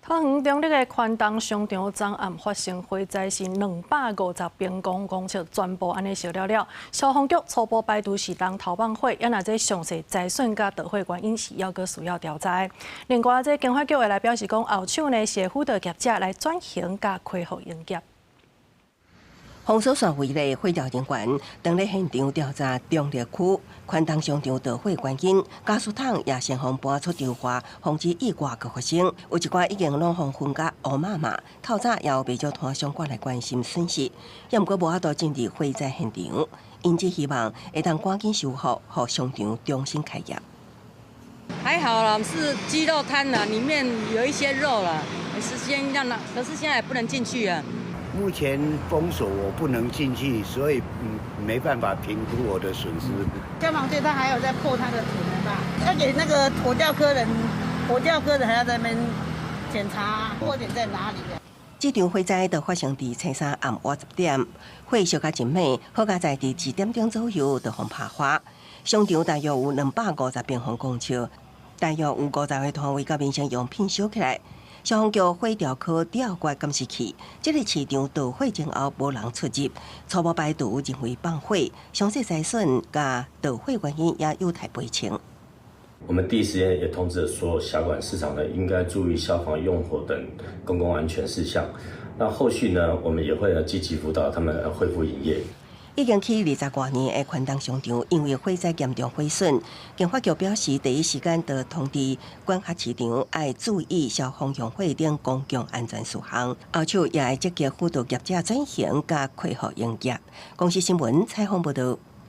桃园中坜的宽东商场昨暗发生火灾，是250平公尺全部安尼烧了。消防局初步排除是当投放火，也那这详细财损甲导火原因是要搁需要调查。另外，这警察局的来表示讲，后手呢是辅导业者来转型甲恢复营业。防守线围内火调人员当咧现场调查中坜区宽东商场导火原因，加速桶也先行搬出调查，防止意外搁发生。有一寡已经拢互分甲乌麻麻，透早也有袂少摊商关来关心损失，也毋过无法度进入火灾现场，因此希望会当赶紧修复，互商场重新开业。还好啦，是鸡肉摊啦，里面有一些肉啦，是先让它，可是现在也不能进去啊。目前封锁，我不能进去，所以没办法评估我的损失。消防队他还有在破他的土门吧，要给那个火调科人还要在那边检查破点在哪里。这场火灾就发生伫星期三暗晚10点，火烧甲真美，好甲在伫2点钟左右就互拍花。商场大约有250平方公尺，大约有50个摊位甲民生用品烧起来。消防局火调科吊挂监视器，这个市场导火前后无人出入，初步排除认为放火，详细财损甲导火原因也有待赔偿。我们第一时间也通知了所有辖管市场呢，应该注意消防用火等公共安全事项。那后续呢，我们也会积极辅导他们恢复营业。已经去20多年的宽东商场，因为火灾严重毁损，警发局表示，第一时间就通知管辖市场要注意消防用火等公共安全事项，后手也会积极辅导业者转型甲恢复营业。公司新闻采访报道。